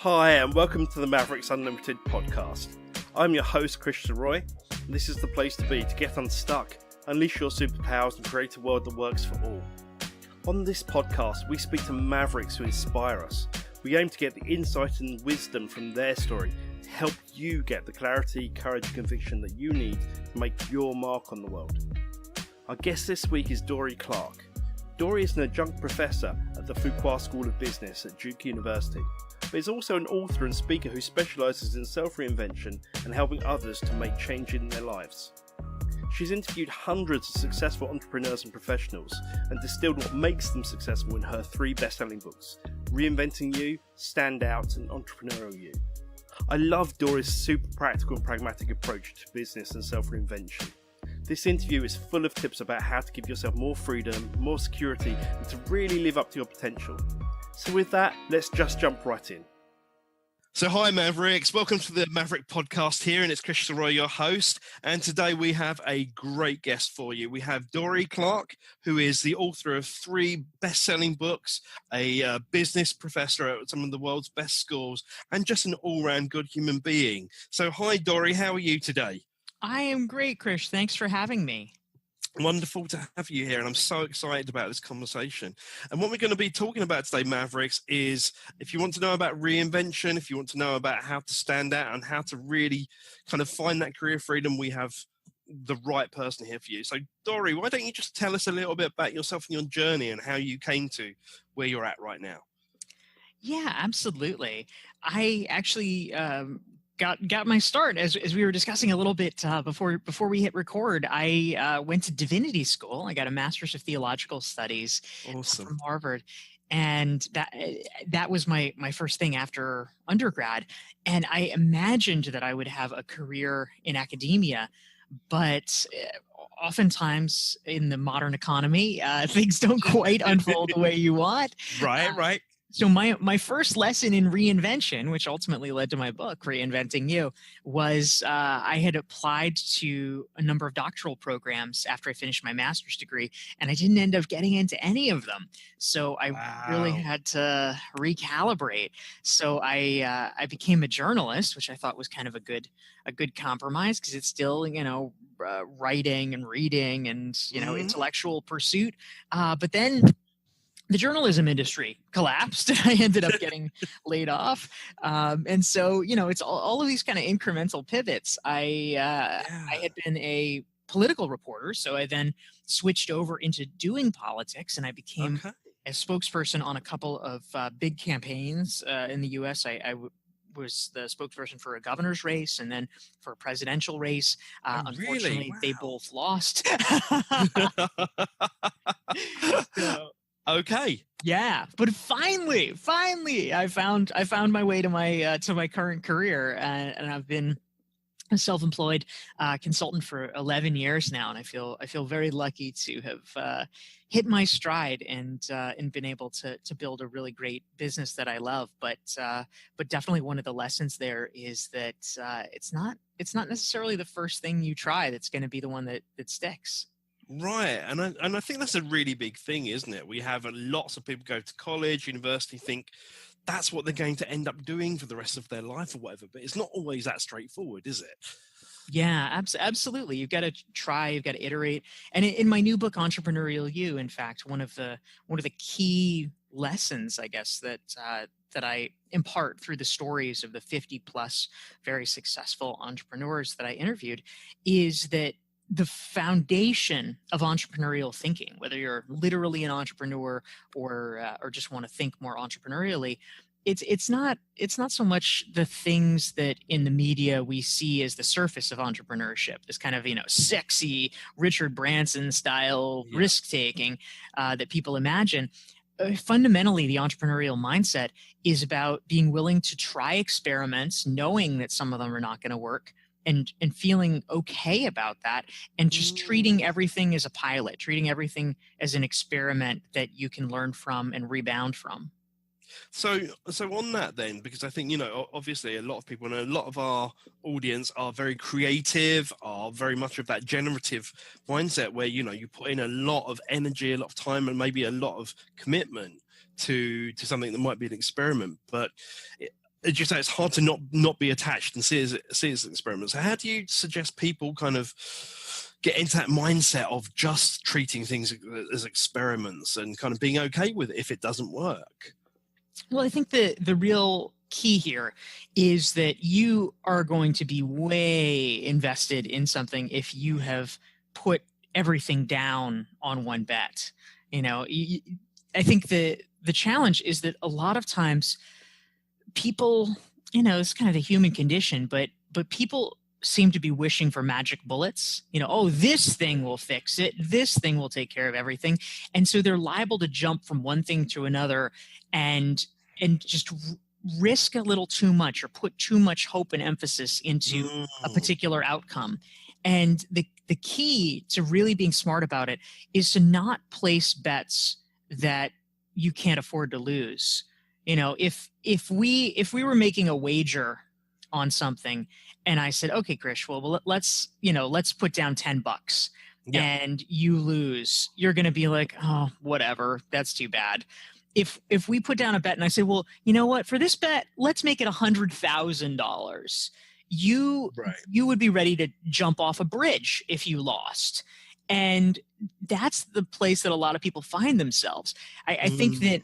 Hi, and welcome to the Mavericks Unlimited podcast. I'm your host, Christian Roy, and this is the place to be to get unstuck, unleash your superpowers, and create a world that works for all. On this podcast, we speak to mavericks who inspire us. We aim to get the insight and wisdom from their story to help you get the clarity, courage, and conviction that you need to make your mark on the world. Our guest this week is Dorie Clark. Dorie is an adjunct professor at the Fuqua School of Business at Duke University, but is also an author and speaker who specialises in self-reinvention and helping others to make change in their lives. She's interviewed hundreds of successful entrepreneurs and professionals and distilled what makes them successful in her 3 best-selling books, Reinventing You, Stand Out, and Entrepreneurial You. I love Dorie's super practical and pragmatic approach to business and self-reinvention. This interview is full of tips about how to give yourself more freedom, more security, and to really live up to your potential. So with that, let's just jump right in. So hi Mavericks, welcome to the Maverick podcast here, and it's Christian Roy, your host. And today we have a great guest for you. We have Dorie Clark, who is the author of 3 best-selling books, a business professor at some of the world's best schools, and just an all-round good human being. So hi Dorie, how are you today? I am great, Krish. Thanks for having me. Wonderful to have you here, and I'm so excited about this conversation. And what we're going to be talking about today, Mavericks, is if you want to know about reinvention, if you want to know about how to stand out and how to really kind of find that career freedom, we have the right person here for you. So Dorie, why don't you just tell us a little bit about yourself and your journey and how you came to where you're at right now? Yeah, absolutely. I actually got my start as we were discussing a little bit before we hit record. I went to divinity school. I got a master's of theological studies from Harvard, and that was my first thing after undergrad. And I imagined that I would have a career in academia, but oftentimes in the modern economy, things don't quite unfold the way you want. Right. So my first lesson in reinvention, which ultimately led to my book, Reinventing You, was I had applied to a number of doctoral programs after I finished my master's degree, and I didn't end up getting into any of them. So I really had to recalibrate. So I became a journalist, which I thought was kind of a good compromise, because it's still, writing and reading and, intellectual pursuit. But then the journalism industry collapsed. I ended up getting laid off. And so, it's all of these kind of incremental pivots. I had been a political reporter, so I then switched over into doing politics, and I became a spokesperson on a couple of big campaigns in the U.S. I was the spokesperson for a governor's race and then for a presidential race. Unfortunately, they both lost. Okay. Yeah, but finally, I found my way to my current career, and I've been a self-employed consultant for 11 years now, and I feel very lucky to have hit my stride and been able to build a really great business that I love. But definitely one of the lessons there is that it's not necessarily the first thing you try that's going to be the one that sticks. Right, and I think that's a really big thing, isn't it? We have lots of people go to college, university, think that's what they're going to end up doing for the rest of their life or whatever, but it's not always that straightforward, is it? Yeah, absolutely. You've got to try, you've got to iterate. And in my new book, Entrepreneurial You, in fact, one of the key lessons, I guess, that I impart through the stories of the 50 plus very successful entrepreneurs that I interviewed is that the foundation of entrepreneurial thinking, whether you're literally an entrepreneur or just want to think more entrepreneurially, it's not so much the things that in the media we see as the surface of entrepreneurship, this kind of sexy Richard Branson style risk taking that people imagine. Fundamentally, the entrepreneurial mindset is about being willing to try experiments, knowing that some of them are not going to work, and feeling okay about that, and just treating everything as a pilot, treating everything as an experiment that you can learn from and rebound from. So on that then, because I think, obviously a lot of people and a lot of our audience are very creative, are very much of that generative mindset where, you put in a lot of energy, a lot of time, and maybe a lot of commitment to something that might be an experiment. But as you say, it's hard to not be attached and see it as an experiment. So how do you suggest people kind of get into that mindset of just treating things as experiments and kind of being okay with it if it doesn't work? Well, I think the real key here is that you are going to be way invested in something if you have put everything down on one bet. I think the challenge is that a lot of times people, it's kind of the human condition, but people seem to be wishing for magic bullets. Oh, this thing will fix it. This thing will take care of everything. And so they're liable to jump from one thing to another and just risk a little too much or put too much hope and emphasis into a particular outcome. And the key to really being smart about it is to not place bets that you can't afford to lose. If we were making a wager on something and I said, okay, Krish, well, let's put down $10 and you lose, you're going to be like, oh, whatever. That's too bad. If we put down a bet and I say, well, you know what, for this bet, let's make it $100,000. You would be ready to jump off a bridge if you lost. And that's the place that a lot of people find themselves. I think that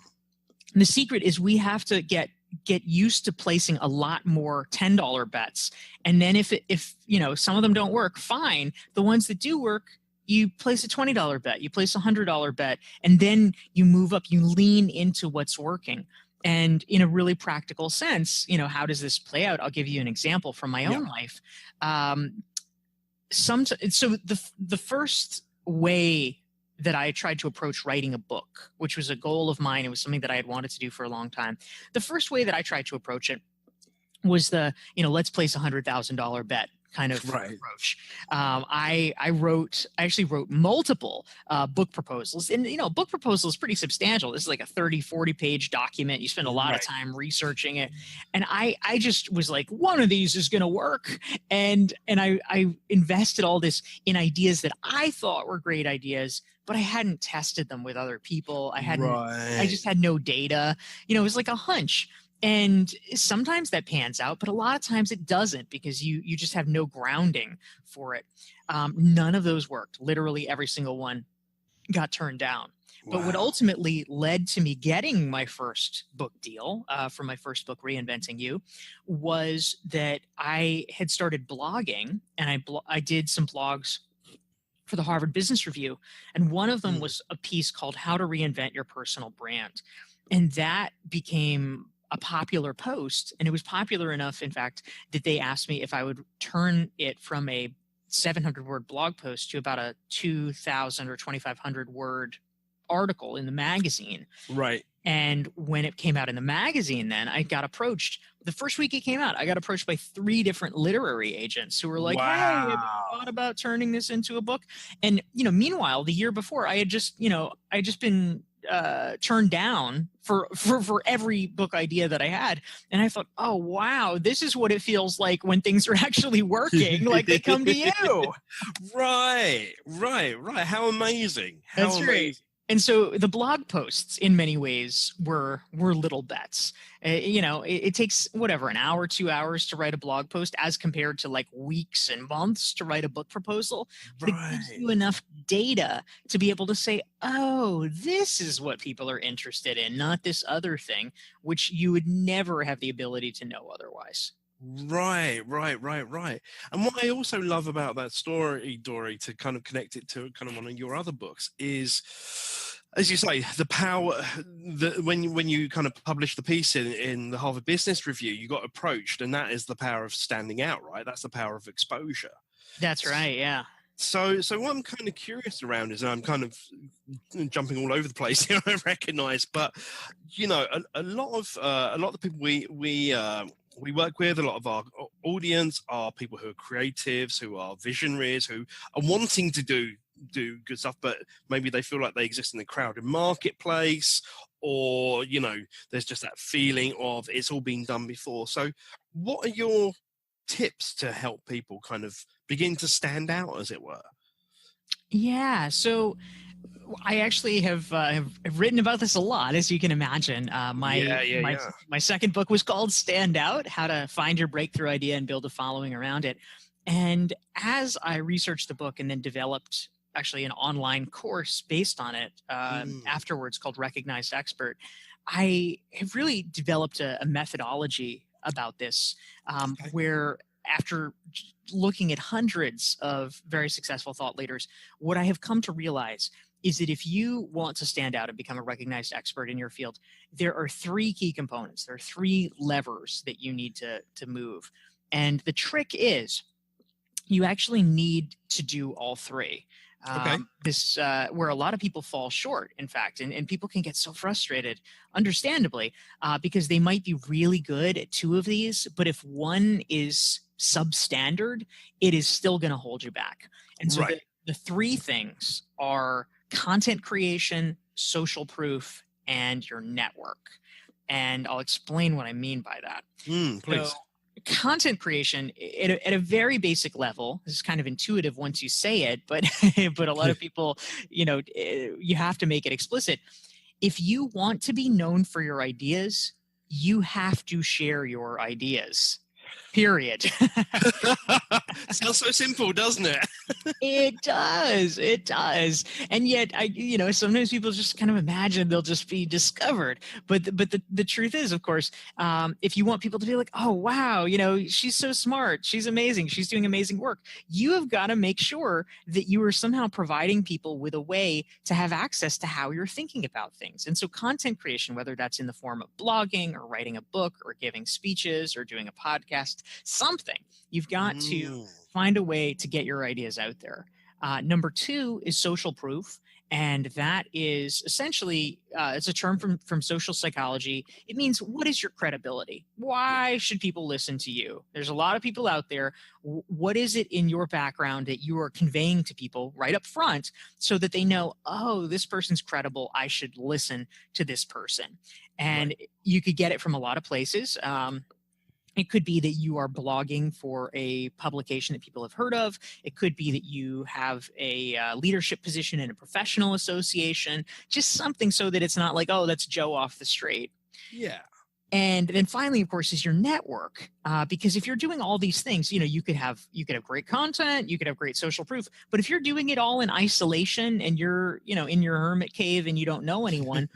the secret is we have to get used to placing a lot more $10 bets. And then if some of them don't work, fine. The ones that do work, you place a $20 bet, you place a $100 bet, and then you move up, you lean into what's working. And in a really practical sense, how does this play out? I'll give you an example from my own life. So the first way that I tried to approach writing a book, which was a goal of mine, it was something that I had wanted to do for a long time. The first way that I tried to approach it was let's place $100,000 bet kind of approach. I actually wrote multiple book proposals, and book proposal is pretty substantial. This is like a 30-40 page document. You spend a lot of time researching it, and I just was like, one of these is going to work, and I invested all this in ideas that I thought were great ideas, but I hadn't tested them with other people. I just had no data. It was like a hunch. And sometimes that pans out, but a lot of times it doesn't because you just have no grounding for it. None of those worked. Literally every single one got turned down. Wow. But what ultimately led to me getting my first book deal for my first book, Reinventing You, was that I had started blogging, and I did some blogs for the Harvard Business Review. And one of them was a piece called How to Reinvent Your Personal Brand. And that became a popular post, and it was popular enough, in fact, that they asked me if I would turn it from a 700-word blog post to about a 2,000 or 2,500 word article in the magazine. Right. And when it came out in the magazine, then I got approached. The first week it came out, I got approached by 3 different literary agents who were like, wow, hey, have you thought about turning this into a book? And, meanwhile, the year before, I had just been turned down for every book idea that I had. And I thought, oh, wow, this is what it feels like when things are actually working, like they come to you. Right. How amazing. That's right. And so the blog posts in many ways were little bets. It takes an hour, 2 hours to write a blog post as compared to like weeks and months to write a book proposal. But it gives you enough data to be able to say, oh, this is what people are interested in, not this other thing, which you would never have the ability to know otherwise. Right. And what I also love about that story, Dorie, to kind of connect it to kind of one of your other books is, as you say, the power that when you kind of published the piece in the Harvard Business Review, you got approached, and that is the power of standing out, right? That's the power of exposure. That's right. Yeah. So what I'm kind of curious around is, and I'm kind of jumping all over the place here, I recognize, but a lot of the people we work with, a lot of our audience are people who are creatives, who are visionaries, who are wanting to do good stuff, but maybe they feel like they exist in a crowded marketplace, or there's just that feeling of it's all been done before. So what are your tips to help people kind of begin to stand out, as it were? Yeah. So I actually have written about this a lot, as you can imagine. My second book was called Stand Out: How to Find Your Breakthrough Idea and Build a Following Around It. And as I researched the book and then developed actually an online course based on it afterwards called Recognized Expert, I have really developed a methodology about this where after looking at hundreds of very successful thought leaders, what I have come to realize is that if you want to stand out and become a recognized expert in your field, there are three key components. There are three levers that you need to move. And the trick is you actually need to do all three. This where a lot of people fall short, in fact, and people can get so frustrated, understandably, because they might be really good at two of these, but if one is substandard, it is still going to hold you back. And so the three things are content creation, social proof, and your network. And I'll explain what I mean by that. Please. So, content creation at a very basic level, this is kind of intuitive once you say it, but but a lot of people, you have to make it explicit. If you want to be known for your ideas, you have to share your ideas. Period. Sounds so simple, doesn't it? It does. It does. And yet, sometimes people just kind of imagine they'll just be discovered. But the truth is, of course, if you want people to be like, oh, wow, she's so smart. She's amazing. She's doing amazing work. You have got to make sure that you are somehow providing people with a way to have access to how you're thinking about things. And so content creation, whether that's in the form of blogging or writing a book or giving speeches or doing a podcast, something, you've got to find a way to get your ideas out there. Number two is social proof. And that is essentially, it's a term from social psychology. It means, what is your credibility? Why should people listen to you? There's a lot of people out there. What is it in your background that you are conveying to people right up front so that they know, oh, this person's credible, I should listen to this person? And you could get it from a lot of places. It could be that you are blogging for a publication that people have heard of. It could be that you have a leadership position in a professional association, just something so that it's not like, oh, that's Joe off the street. Yeah. And then finally, of course, is your network. Because if you're doing all these things, you could have great content, you could have great social proof. But if you're doing it all in isolation and you're, in your hermit cave and you don't know anyone,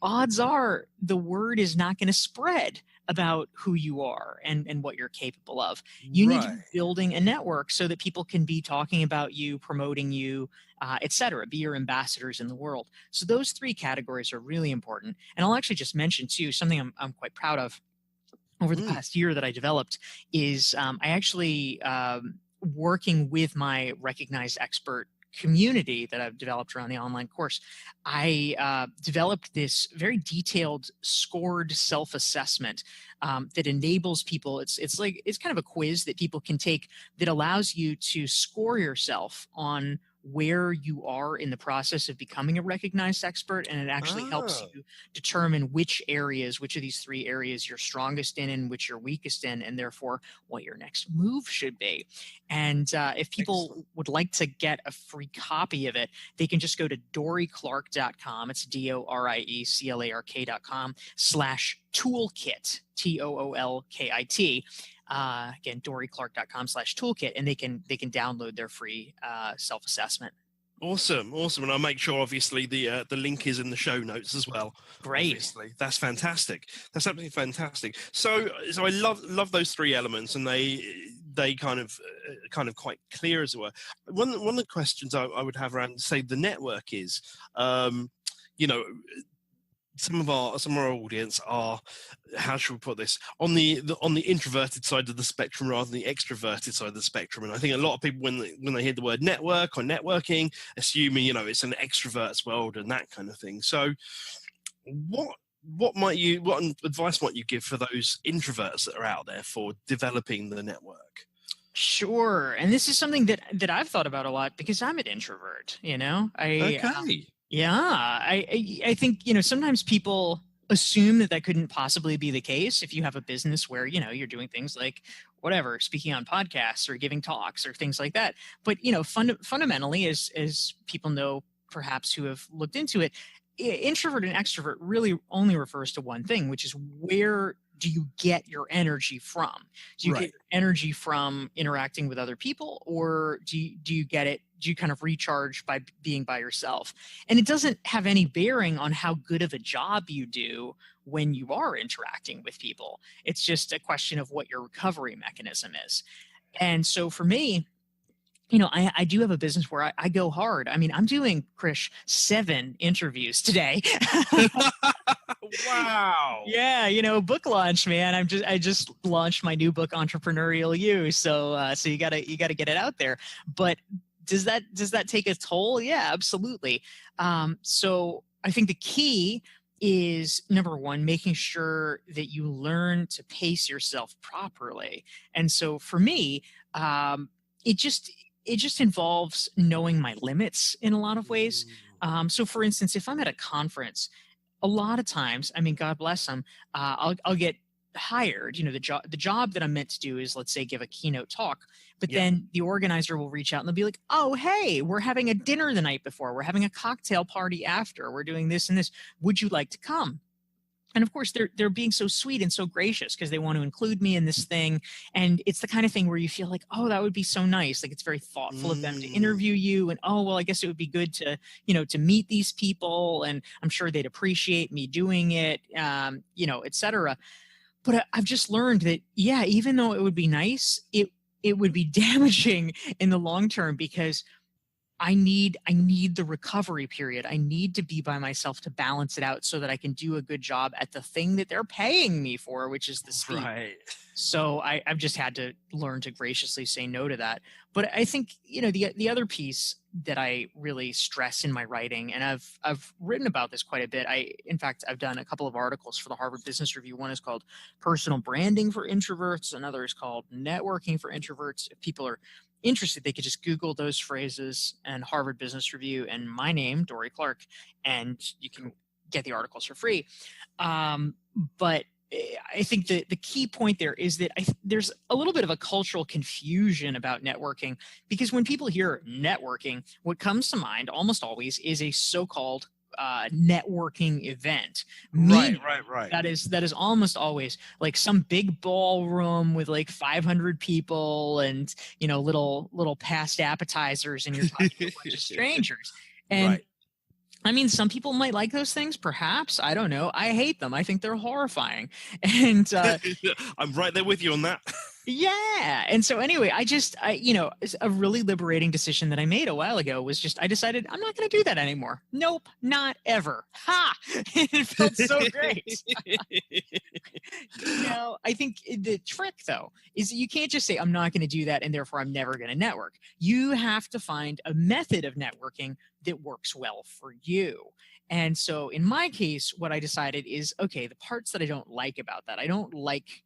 odds are the word is not going to spread about who you are and what you're capable of. You need to be building a network so that people can be talking about you, promoting you, et cetera, be your ambassadors in the world. So those three categories are really important. And I'll actually just mention too, something I'm quite proud of over the past year that I developed is I actually working with my recognized expert community that I've developed around the online course, I developed this very detailed scored self-assessment that enables people. It's kind of a quiz that people can take that allows you to score yourself on where you are in the process of becoming a recognized expert, and it actually helps you determine which of these three areas you're strongest in and which you're weakest in, and therefore what your next move should be. And if people would like to get a free copy of it, they can just go to dorieclark.com. It's DORIECLARK.com/toolkit, TOOLKIT. Again, dorieclark.com/toolkit, and they can download their free self-assessment. Awesome. And I'll make sure, obviously, the link is in the show notes as well. Great. Obviously. That's fantastic. That's absolutely fantastic. So I love those three elements, and they kind of quite clear, as it were. One of the questions I would have around, say, the network is, some of our audience are, how should we put this, on the introverted side of the spectrum rather than the extroverted side of the spectrum. And I think a lot of people, when they hear the word network or networking, assuming it's an extrovert's world and that kind of thing. So what advice might you give for those introverts that are out there for developing the network? Sure. And this is something that I've thought about a lot because I'm an introvert, I think, sometimes people assume that couldn't possibly be the case if you have a business where, you're doing things like whatever, speaking on podcasts or giving talks or things like that. But, fundamentally, as people know perhaps who have looked into it, introvert and extrovert really only refers to one thing, which is where do you get your energy from? Do you Right. get your energy from interacting with other people, or do you get it? Do you kind of recharge by being by yourself? And it doesn't have any bearing on how good of a job you do when you are interacting with people. It's just a question of what your recovery mechanism is. And so for me, I do have a business where I go hard. I mean, I'm doing, Krish, 7 interviews today. Wow. Yeah, book launch, man. I just launched my new book, Entrepreneurial You. So you gotta get it out there. But does that take a toll? Yeah, absolutely. So I think the key is, number one, making sure that you learn to pace yourself properly. And so for me, it just involves knowing my limits in a lot of ways. So for instance, if I'm at a conference, a lot of times, I mean, God bless them, I'll get hired. The job that I'm meant to do is, let's say, give a keynote talk, but then the organizer will reach out and they'll be like, oh, hey, we're having a dinner the night before. We're having a cocktail party after. We're doing this and this. Would you like to come? And of course, they're being so sweet and so gracious because they want to include me in this thing. And it's the kind of thing where you feel like, oh, that would be so nice. Like, it's very thoughtful of them to interview you. And, oh, well, I guess it would be good to, to meet these people. And I'm sure they'd appreciate me doing it, et cetera. But I've just learned that, yeah, even though it would be nice, it would be damaging in the long term, because I need the recovery period. I need to be by myself to balance it out so that I can do a good job at the thing that they're paying me for, which is the speed. Right. So I've just had to learn to graciously say no to that. But I think, the other piece that I really stress in my writing, and I've written about this quite a bit. In fact, I've done a couple of articles for the Harvard Business Review. One is called Personal Branding for Introverts. Another is called Networking for Introverts. If people are interested, they could just Google those phrases and Harvard Business Review and my name, Dorie Clark, and you can get the articles for free. But I think the key point there is that there's a little bit of a cultural confusion about networking, because when people hear networking, what comes to mind almost always is a so-called networking event. Right. That is almost always like some big ballroom with like 500 people and, little past appetizers, and you're talking to a bunch of strangers. And right. I mean, some people might like those things, perhaps. I don't know. I hate them. I think they're horrifying. And I'm right there with you on that. Yeah. And so anyway, a really liberating decision that I made a while ago was just, I decided I'm not going to do that anymore. Nope, not ever. Ha! It felt so great. I think the trick, though, is you can't just say, I'm not going to do that and therefore I'm never going to network. You have to find a method of networking that works well for you. And so in my case, what I decided is, okay, the parts that I don't like about that, I don't like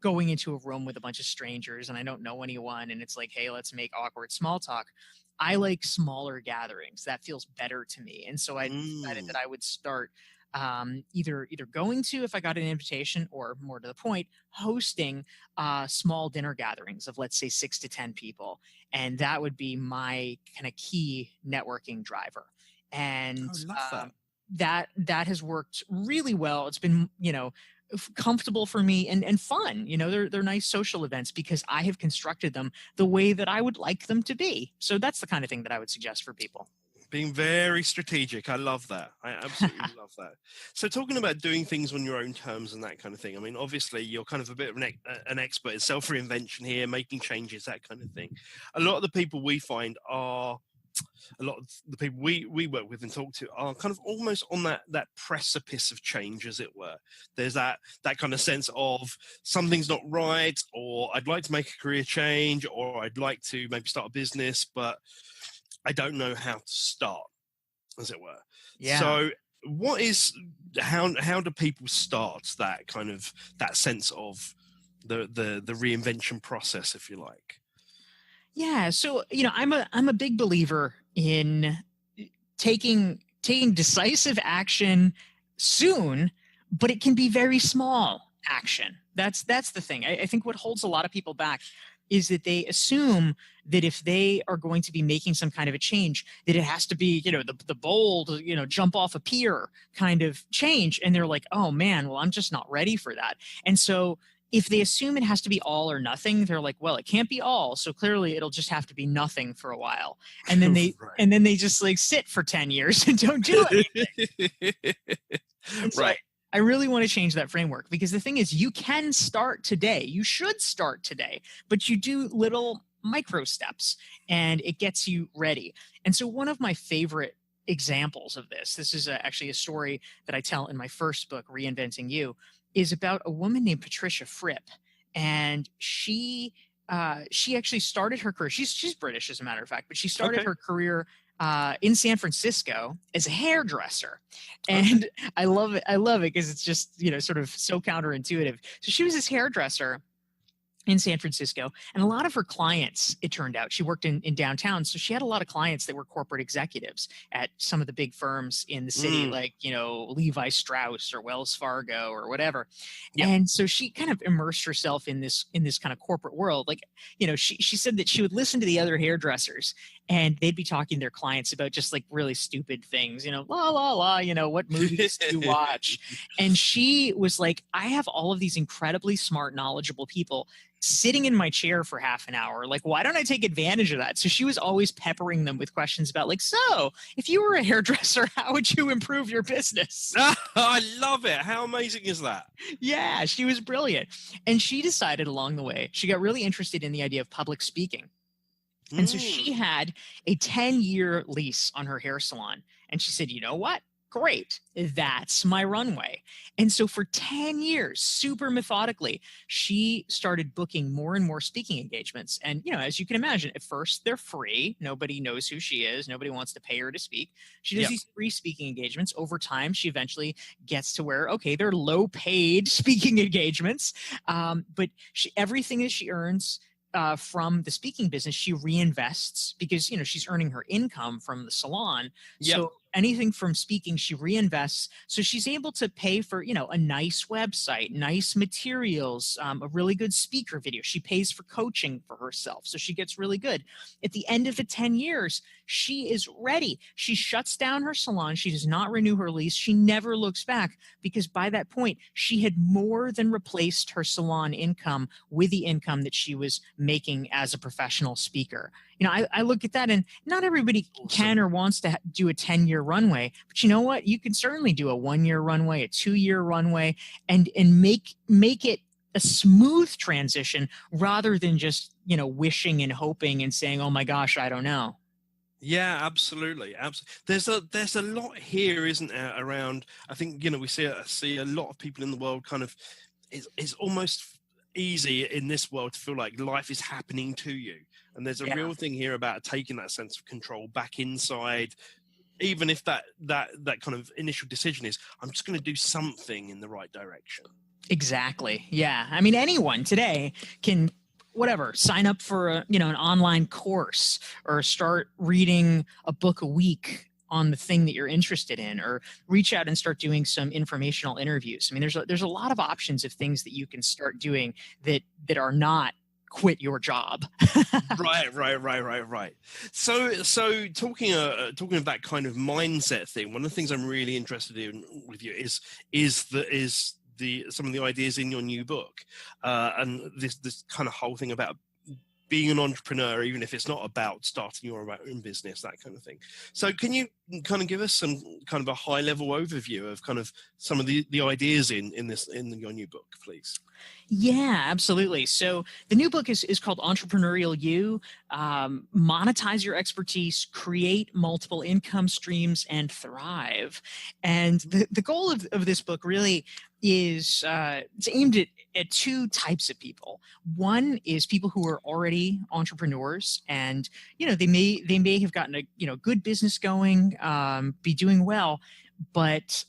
going into a room with a bunch of strangers and I don't know anyone and it's like, hey, let's make awkward small talk. I like smaller gatherings. That feels better to me. And so I decided that I would start either going to, if I got an invitation, or more to the point, hosting small dinner gatherings of, let's say, 6 to 10 people. And that would be my kind of key networking driver. And that has worked really well. It's been, comfortable for me and fun. They're nice social events because I have constructed them the way that I would like them to be. So that's the kind of thing that I would suggest for people. Being very strategic. I love that. I absolutely love that. So talking about doing things on your own terms and that kind of thing. I mean, obviously you're kind of a bit of an expert in self-reinvention here, making changes, that kind of thing. A lot of the people we find are, a lot of the people we work with and talk to are kind of almost on that precipice of change, as it were. There's that kind of sense of something's not right, or I'd like to make a career change, or I'd like to maybe start a business, but I don't know how to start, as it were. Yeah. So how do people start that sense of the reinvention process, if you like? Yeah. So, I'm a big believer in taking decisive action soon, but it can be very small action. That's the thing. I think what holds a lot of people back is that they assume that if they are going to be making some kind of a change, that it has to be, the bold, jump off a pier kind of change. And they're like, oh man, well, I'm just not ready for that. And so if they assume it has to be all or nothing, they're like, well, it can't be all. So clearly it'll just have to be nothing for a while. And then they, Right. and then they just like sit for 10 years and don't do anything. And so Right. I really want to change that framework, because the thing is, you can start today. You should start today, but you do little micro steps and it gets you ready. And so one of my favorite examples of this is actually a story that I tell in my first book, Reinventing You, is about a woman named Patricia Fripp. And she actually started her career. She's British, as a matter of fact, but she started her career in San Francisco as a hairdresser. And I love it. I love it because it's just, sort of so counterintuitive. So she was this hairdresser in San Francisco, and a lot of her clients, it turned out, she worked in downtown. So she had a lot of clients that were corporate executives at some of the big firms in the city, like, Levi Strauss or Wells Fargo or whatever. Yep. And so she kind of immersed herself in this kind of corporate world. Like, she said that she would listen to the other hairdressers and they'd be talking to their clients about just like really stupid things, la, la, la, what movies do you watch? And she was like, I have all of these incredibly smart, knowledgeable people sitting in my chair for half an hour. Like, why don't I take advantage of that? So she was always peppering them with questions about like, so if you were a hairdresser, how would you improve your business? I love it. How amazing is that? Yeah, she was brilliant. And she decided along the way, she got really interested in the idea of public speaking. And so she had a 10-year lease on her hair salon. And she said, you know what? Great. That's my runway. And so for 10 years, super methodically, she started booking more and more speaking engagements. And, as you can imagine, at first they're free. Nobody knows who she is. Nobody wants to pay her to speak. She does these free speaking engagements. Over time, she eventually gets to where, okay, they're low paid speaking engagements. But everything that she earns from the speaking business, she reinvests because, she's earning her income from the salon. Yep. So anything from speaking, she reinvests. So she's able to pay for, a nice website, nice materials, a really good speaker video. She pays for coaching for herself. So she gets really good. At the end of the 10 years, she is ready. She shuts down her salon. She does not renew her lease. She never looks back because by that point, she had more than replaced her salon income with the income that she was making as a professional speaker. I look at that, and not everybody can or wants to do a 10-year runway, but you know what? You can certainly do a 1-year runway, a 2-year runway, and make it a smooth transition rather than just, wishing and hoping and saying, oh my gosh, I don't know. Yeah, absolutely. Absolutely. There's a lot here, isn't there, around, I think, we see a lot of people in the world kind of, it's almost easy in this world to feel like life is happening to you. And there's a real thing here about taking that sense of control back inside, even if that kind of initial decision is, I'm just going to do something in the right direction. Exactly. Yeah. I mean, anyone today can sign up for an online course or start reading a book a week on the thing that you're interested in, or reach out and start doing some informational interviews. I mean, there's a lot of options of things that you can start doing that are not quit your job. Right. So talking of that kind of mindset thing, one of the things I'm really interested in with you is some of the ideas in your new book, and this kind of whole thing about being an entrepreneur, even if it's not about starting your own business, that kind of thing. So can you kind of give us some kind of a high level overview of kind of some of the ideas in your new book, please? Yeah, absolutely. So the new book is called Entrepreneurial You, monetize your expertise, create multiple income streams, and thrive. And the goal of this book really is it's aimed at two types of people. One is people who are already entrepreneurs, and they may have gotten a good business going, be doing well, but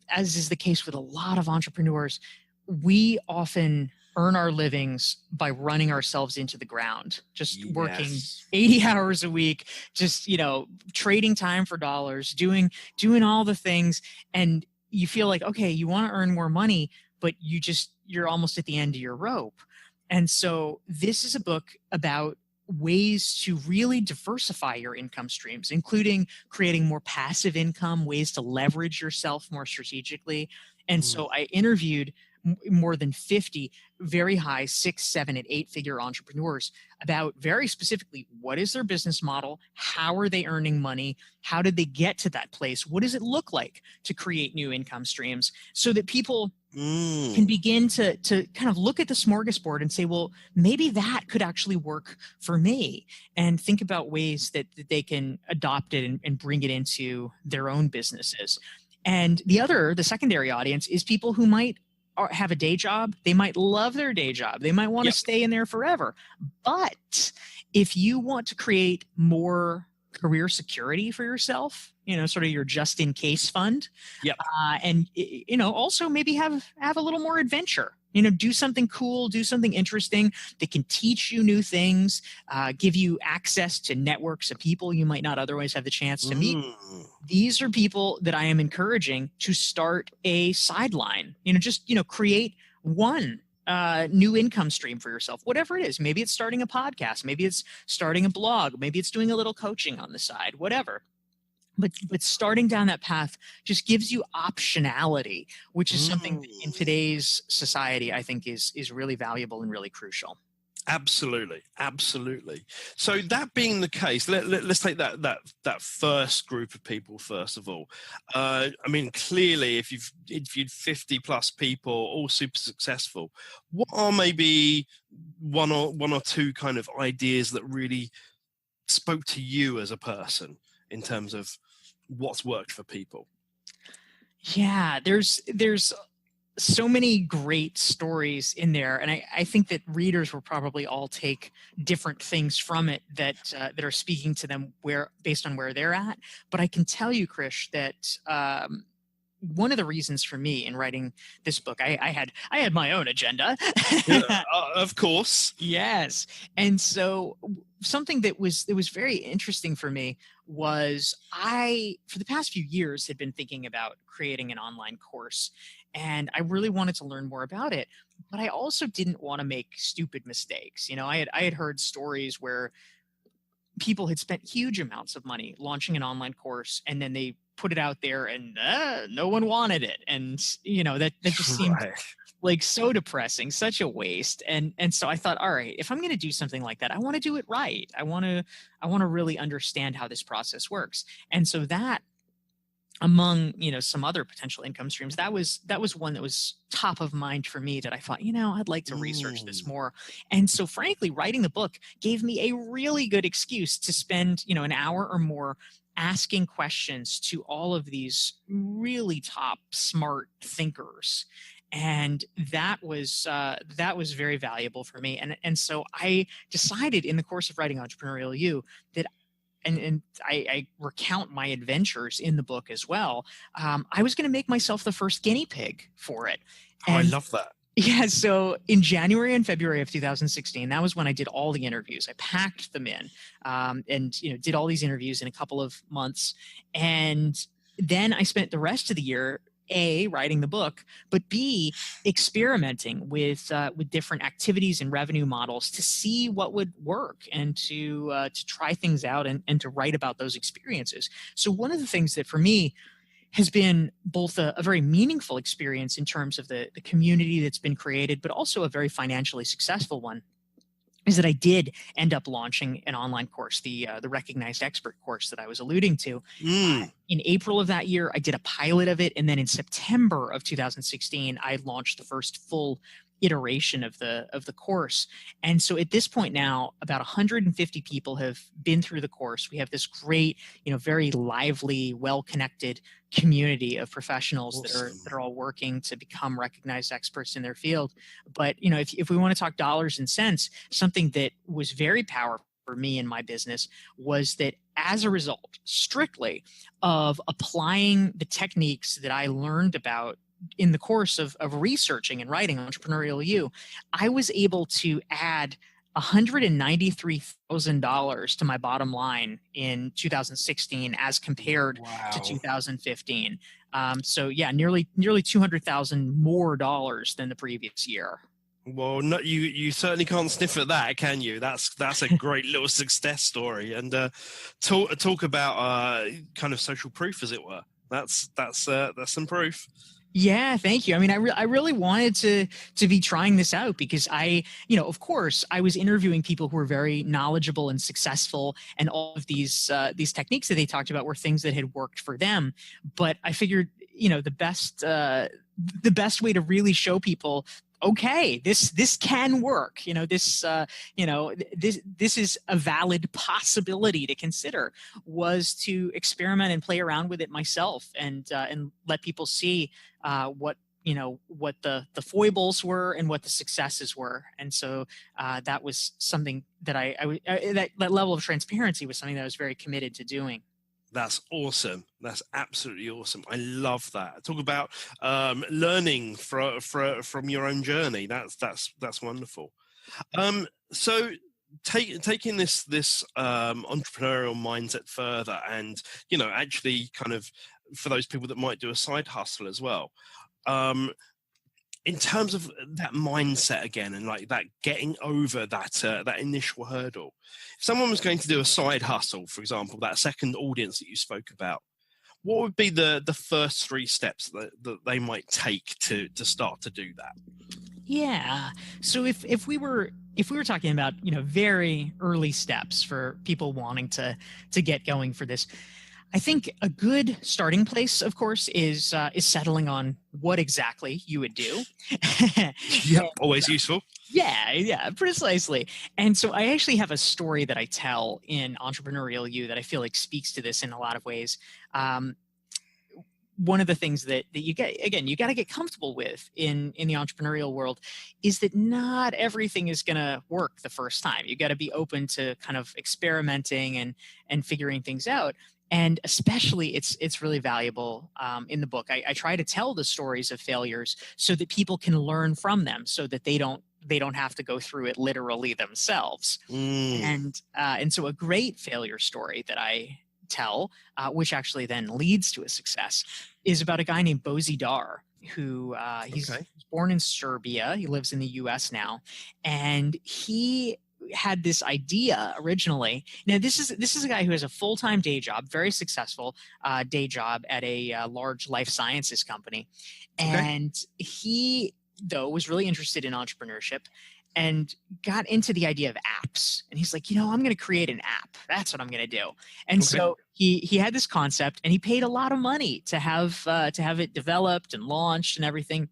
as is the case with a lot of entrepreneurs, we often earn our livings by running ourselves into the ground, just working 80 hours a week, just trading time for dollars, doing all the things, and you feel like, okay, you want to earn more money, but you're almost at the end of your rope. And so this is a book about ways to really diversify your income streams, including creating more passive income, ways to leverage yourself more strategically. And so I interviewed more than 50 very high 6, 7, and 8-figure entrepreneurs about very specifically what is their business model, how are they earning money, how did they get to that place, what does it look like to create new income streams, so that people can begin to kind of look at the smorgasbord and say, well, maybe that could actually work for me, and think about ways that they can adopt it and bring it into their own businesses. And the secondary audience is people who might have a day job. They might love their day job. They might want to stay in there forever. But if you want to create more career security for yourself, sort of your just in case fund, and also maybe have a little more adventure, do something cool, do something interesting that can teach you new things, give you access to networks of people you might not otherwise have the chance to meet. These are people that I am encouraging to start a sideline, create one new income stream for yourself, whatever it is. Maybe it's starting a podcast, maybe it's starting a blog, maybe it's doing a little coaching on the side, whatever. But starting down that path just gives you optionality, which is something that in today's society I think is really valuable and really crucial. Absolutely. So that being the case, let's take that first group of people first of all. I mean, clearly, if you've interviewed 50 plus people, all super successful, what are maybe one or two kind of ideas that really spoke to you as a person in terms of what's worked for people? Yeah, there's so many great stories in there, and I think that readers will probably all take different things from it that are speaking to them based on where they're at. But I can tell you, Krish, that one of the reasons for me in writing this book, I had my own agenda. Of course. Yes. And so something that was very interesting for me was for the past few years, had been thinking about creating an online course. And I really wanted to learn more about it, but I also didn't want to make stupid mistakes. I had heard stories where people had spent huge amounts of money launching an online course, and then they put it out there and no one wanted it. And, that just seemed like so depressing, such a waste. And so I thought, all right, if I'm going to do something like that, I want to do it right. I want to really understand how this process works. And so that, among some other potential income streams, that was one that was top of mind for me, that I thought, I'd like to research this more. And so frankly, writing the book gave me a really good excuse to spend an hour or more asking questions to all of these really top smart thinkers. And that was very valuable for me. And so I decided in the course of writing Entrepreneurial You that, and I recount my adventures in the book as well, I was going to make myself the first guinea pig for it. And I love that. Yeah, so in January and February of 2016, that was when I did all the interviews. I packed them in, and did all these interviews in a couple of months. And then I spent the rest of the year, A, writing the book, but B, experimenting with different activities and revenue models to see what would work, and to try things out and to write about those experiences. So one of the things that for me has been both a very meaningful experience in terms of the community that's been created, but also a very financially successful one, is that I did end up launching an online course, the Recognized Expert course that I was alluding to. In April of that year, I did a pilot of it, and then in September of 2016, I launched the first full iteration of the course. And so at this point now, about 150 people have been through the course. We have this great, very lively, well-connected community of professionals that are all working to become recognized experts in their field. But if we want to talk dollars and cents, something that was very powerful for me in my business was that as a result, strictly, of applying the techniques that I learned about in the course of researching and writing Entrepreneurial You, I was able to add $193,000 to my bottom line in 2016 as compared to 2015. So yeah, nearly $200,000 more than the previous year. Well, no, you certainly can't sniff at that, can you? That's a great little success story, and talk about kind of social proof, as it were. That's some proof. Yeah, thank you. I mean, I really wanted to be trying this out because of course, I was interviewing people who were very knowledgeable and successful, and all of these techniques that they talked about were things that had worked for them. But I figured, the best way to really show people, okay, this can work. This is a valid possibility to consider, was to experiment and play around with it myself, and let people see what the foibles were and what the successes were. And so that was something that that level of transparency was something that I was very committed to doing. That's awesome. That's absolutely awesome. I love that. Talk about learning from your own journey. That's wonderful. So taking this entrepreneurial mindset further, and actually kind of for those people that might do a side hustle as well. In terms of that mindset again, and like that getting over that initial hurdle, if someone was going to do a side hustle, for example, that second audience that you spoke about, what would be the first 3 steps that they might take to start to do that? Yeah. So if we were talking about very early steps for people wanting to get going for this, I think a good starting place, of course, is settling on what exactly you would do. Yep, always useful. Yeah, precisely. And so I actually have a story that I tell in Entrepreneurial You that I feel like speaks to this in a lot of ways. One of the things that you got to get comfortable with in the entrepreneurial world is that not everything is going to work the first time. You got to be open to kind of experimenting and figuring things out. And especially it's really valuable in the book. I try to tell the stories of failures so that people can learn from them, so that they don't have to go through it literally themselves. And so a great failure story that I tell, which actually then leads to a success, is about a guy named Bozidar, who he's born in Serbia. He lives in the US now, and he had this idea originally. Now, this is a guy who has a full-time day job, very successful day job at a large life sciences company. And he, though, was really interested in entrepreneurship and got into the idea of apps. And he's like, I'm going to create an app. That's what I'm going to do. And so he had this concept, and he paid a lot of money to have it developed and launched and everything.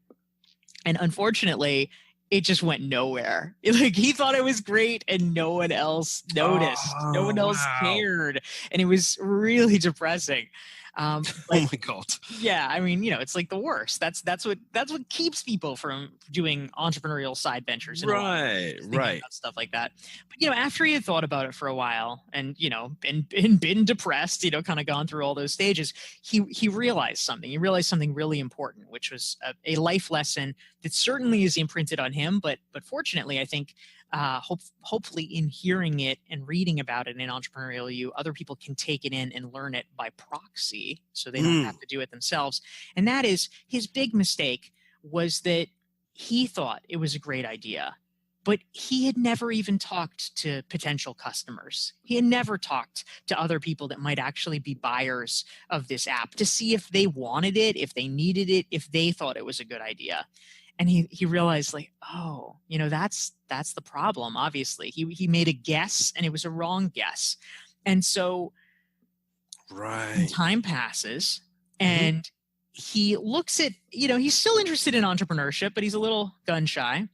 And unfortunately, it just went nowhere. Like, he thought it was great, and no one else noticed. No one else cared. And it was really depressing. Oh my God. Yeah, I mean, it's like the worst. That's what keeps people from doing entrepreneurial side ventures. Right. Stuff like that. But after he had thought about it for a while, and been depressed, kind of gone through all those stages, he realized something. He realized something really important, which was a life lesson that certainly is imprinted on him. But fortunately, I think hopefully in hearing it and reading about it in Entrepreneurial You, other people can take it in and learn it by proxy, so they don't have to do it themselves. And that is, his big mistake was that he thought it was a great idea, but he had never even talked to potential customers. He had never talked to other people that might actually be buyers of this app to see if they wanted it, if they needed it, if they thought it was a good idea. And he realized, like, that's the problem. Obviously, he made a guess, and it was a wrong guess. And so time passes, and he looks at, he's still interested in entrepreneurship, but he's a little gun shy.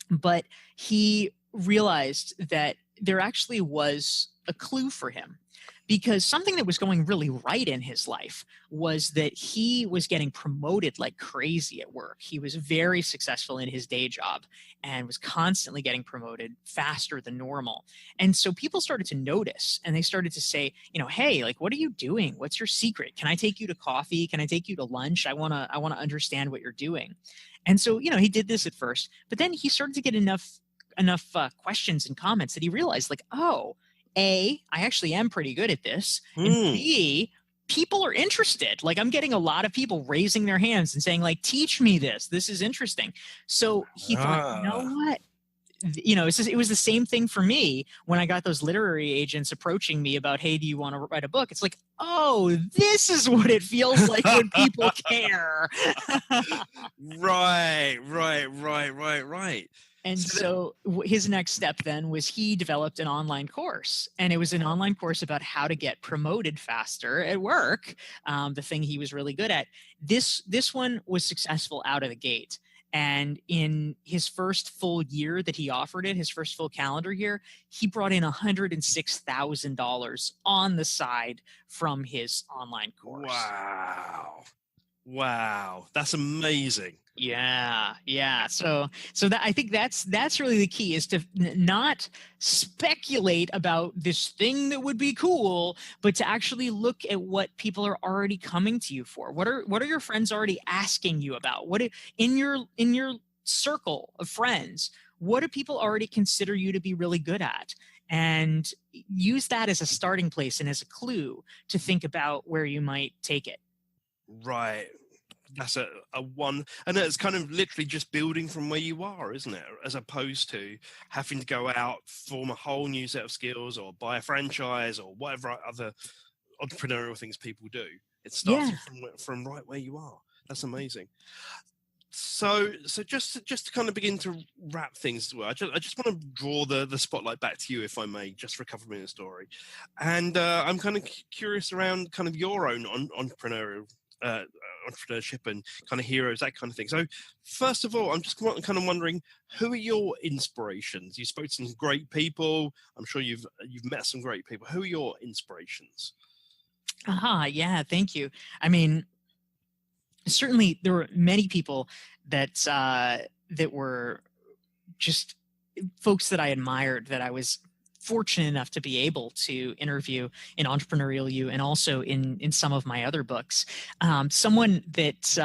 But he realized that there actually was a clue for him, because something that was going really right in his life was that he was getting promoted like crazy at work. He was very successful in his day job and was constantly getting promoted faster than normal. And so people started to notice, and they started to say, hey, like, what are you doing? What's your secret? Can I take you to coffee? Can I take you to lunch? I want to understand what you're doing. And so, he did this at first, but then he started to get enough questions and comments that he realized, like, oh, A, I actually am pretty good at this. And B, people are interested. Like, I'm getting a lot of people raising their hands and saying, like, teach me this. This is interesting. So he thought, you know what? It was the same thing for me when I got those literary agents approaching me about, hey, do you want to write a book? It's like, oh, this is what it feels like when people care. Right. And so his next step then was he developed an online course, and it was an online course about how to get promoted faster at work, the thing he was really good at. This one was successful out of the gate. And in his first full year that he offered it, his first full calendar year, he brought in $106,000 on the side from his online course. Wow. That's amazing. Yeah. So that, I think that's really the key, is to not speculate about this thing that would be cool, but to actually look at what people are already coming to you for. What are your friends already asking you about? In your circle of friends, what do people already consider you to be really good at? And use that as a starting place and as a clue to think about where you might take it. Right. That's a one, and it's kind of literally just building from where you are, isn't it? As opposed to having to go out, form a whole new set of skills, or buy a franchise, or whatever other entrepreneurial things people do. It starts from right where you are. That's amazing. So just to kind of begin to wrap things well, I just want to draw the spotlight back to you, if I may, just for a couple of minutes, Dorie. And I'm kind of curious around kind of your own entrepreneurship and kind of heroes, that kind of thing. So first of all, I'm just kind of wondering, who are your inspirations? You spoke to some great people. I'm sure you've met some great people. Who are your inspirations? Yeah, thank you. I mean, certainly there were many people that were just folks that I admired, that I was fortunate enough to be able to interview in Entrepreneurial You, and also in some of my other books. Someone that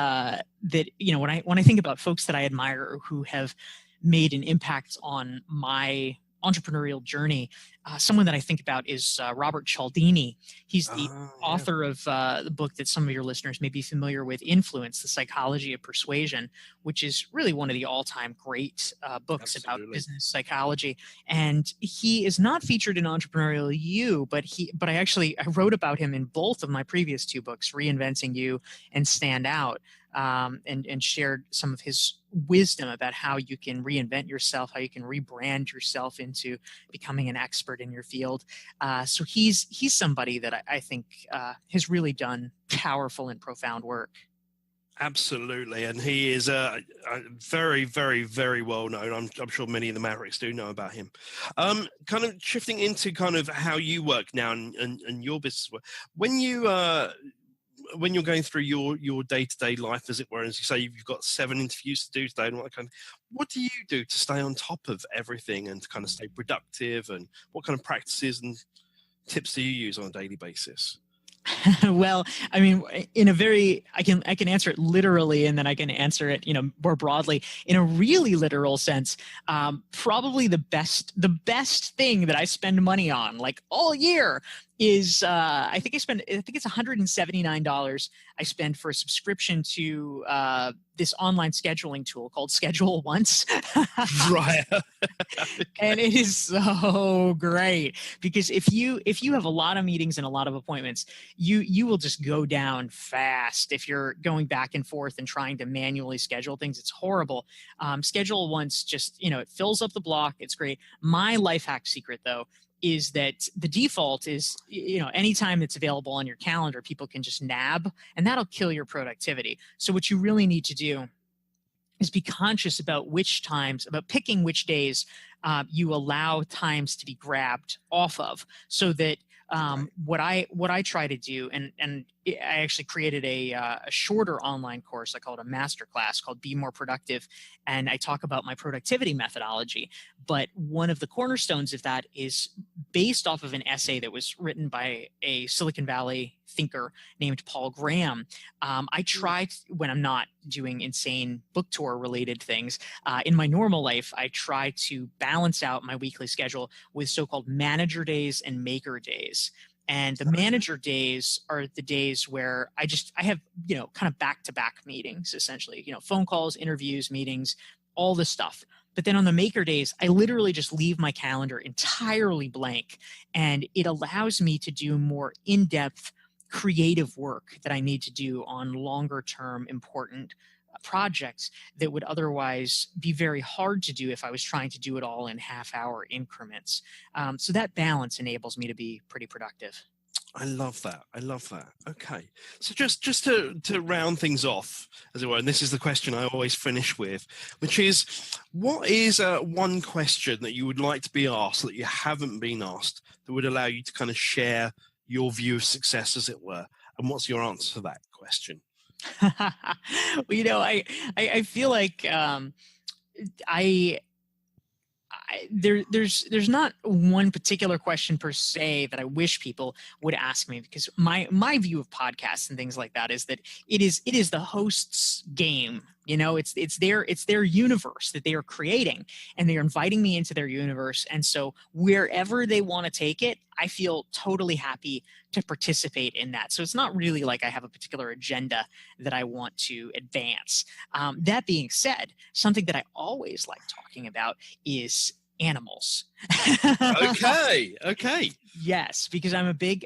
when I think about folks that I admire who have made an impact on my entrepreneurial journey, someone that I think about is Robert Cialdini. He's the author of the book that some of your listeners may be familiar with, Influence, The Psychology of Persuasion, which is really one of the all-time great books about business psychology. And he is not featured in Entrepreneurial You, but I wrote about him in both of my previous two books, Reinventing You and Stand Out, and shared some of his wisdom about how you can reinvent yourself, how you can rebrand yourself into becoming an expert in your field. So he's somebody that I think has really done powerful and profound work. Absolutely, and he is very, very, very well known. I'm sure many of the Mavericks do know about him. Kind of shifting into kind of how you work now and your business work. When you're going through your day-to-day life, as it were, as you say, you've got 7 interviews to do today and all that kind of, what do you do to stay on top of everything and to kind of stay productive, and what kind of practices and tips do you use on a daily basis? Well, I mean, I can answer it literally, and then I can answer it, more broadly. In a really literal sense, probably the best thing that I spend money on, like, all year, is I think it's $179 I spend for a subscription to this online scheduling tool called Schedule Once. Right. And it is so great, because if you have a lot of meetings and a lot of appointments, you will just go down fast if you're going back and forth and trying to manually schedule things. It's horrible. Schedule Once just, it fills up the block. It's great. My life hack secret, though, is that the default is, anytime it's available on your calendar, people can just nab, and that'll kill your productivity. So what you really need to do is be conscious about picking which days you allow times to be grabbed off of, so that what I try to do, and I actually created a shorter online course. I call it a masterclass called Be More Productive, and I talk about my productivity methodology. But one of the cornerstones of that is based off of an essay that was written by a Silicon Valley thinker named Paul Graham. I try, when I'm not doing insane book tour related things, in my normal life, I try to balance out my weekly schedule with so-called manager days and maker days. And the manager days are the days where I have, kind of back-to-back meetings, essentially, phone calls, interviews, meetings, all this stuff. But then on the maker days, I literally just leave my calendar entirely blank, and it allows me to do more in-depth creative work that I need to do on longer term important projects that would otherwise be very hard to do if I was trying to do it all in half-hour increments. So that balance enables me to be pretty productive. I love that. Okay. So just to round things off, as it were, and this is the question I always finish with, which is, what is one question that you would like to be asked that you haven't been asked that would allow you to kind of share your view of success, as it were? And what's your answer to that question? Well, I feel like there's not one particular question per se that I wish people would ask me, because my view of podcasts and things like that is that it is the host's game. It's their universe that they are creating, and they are inviting me into their universe. And so wherever they want to take it, I feel totally happy to participate in that. So it's not really like I have a particular agenda that I want to advance. That being said, something that I always like talking about is animals. Okay. Yes, because I'm a big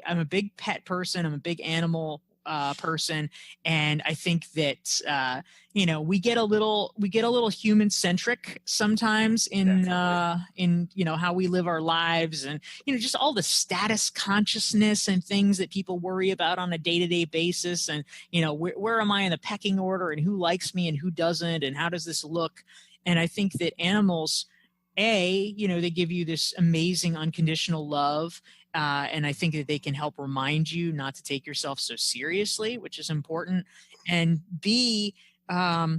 pet person. I'm a big animal person, and I think that we get a little human centric sometimes in how we live our lives, and just all the status consciousness and things that people worry about on a day-to-day basis, and where am I in the pecking order, and who likes me and who doesn't, and how does this look? And I think that animals, they give you this amazing unconditional love. And I think that they can help remind you not to take yourself so seriously, which is important. And B, I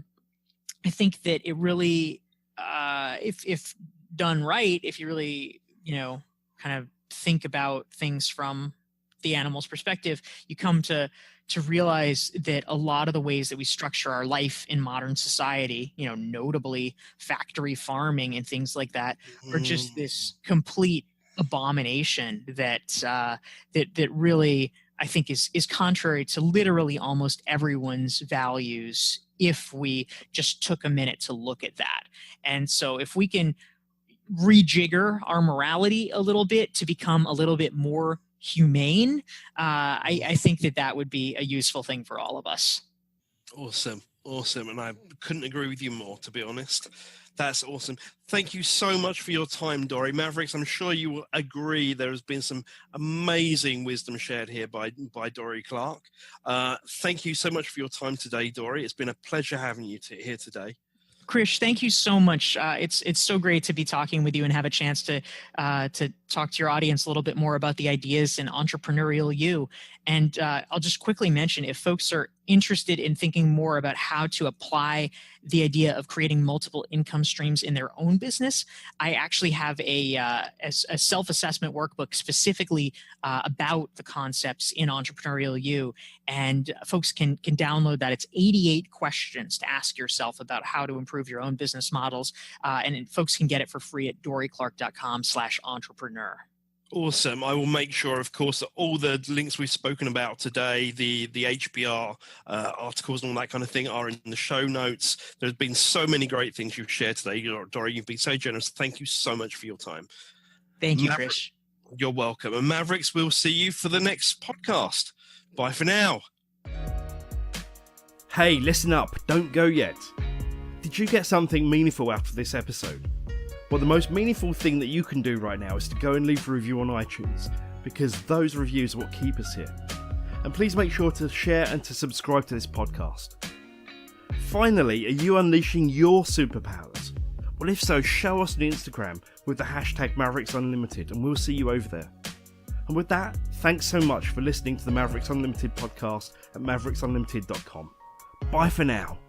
think that it really, if done right, if you really, kind of think about things from the animal's perspective, you come to realize that a lot of the ways that we structure our life in modern society, notably factory farming and things like that, are just this complete abomination that really, I think, is contrary to literally almost everyone's values, if we just took a minute to look at that. And so if we can rejigger our morality a little bit to become a little bit more humane, I think that would be a useful thing for all of us. Awesome. And I couldn't agree with you more, to be honest. That's awesome. Thank you so much for your time, Dorie. Mavericks, I'm sure you will agree there has been some amazing wisdom shared here by Dorie Clark. Thank you so much for your time today, Dorie. It's been a pleasure having you here today. Krish, thank you so much. It's so great to be talking with you and have a chance to talk to your audience a little bit more about the ideas in Entrepreneurial You. And I'll just quickly mention, if folks are interested in thinking more about how to apply the idea of creating multiple income streams in their own business, I actually have a self-assessment workbook specifically about the concepts in Entrepreneurial You. And folks can download that. It's 88 questions to ask yourself about how to improve your own business models. And folks can get it for free at dorieclark.com/entrepreneur. Awesome. I will make sure, of course, that all the links we've spoken about today, the HBR articles and all that kind of thing, are in the show notes. There's been so many great things you've shared today, Dorie. You've been so generous. Thank you so much for your time. Thank you, Krish. You're welcome. And Mavericks, we'll see you for the next podcast. Bye for now. Hey, listen up. Don't go yet. Did you get something meaningful out of this episode? Well, the most meaningful thing that you can do right now is to go and leave a review on iTunes, because those reviews are what keep us here. And please make sure to share and to subscribe to this podcast. Finally, are you unleashing your superpowers? Well, if so, show us on Instagram with the hashtag Mavericks Unlimited, and we'll see you over there. And with that, thanks so much for listening to the Mavericks Unlimited podcast at mavericsunlimited.com. Bye for now.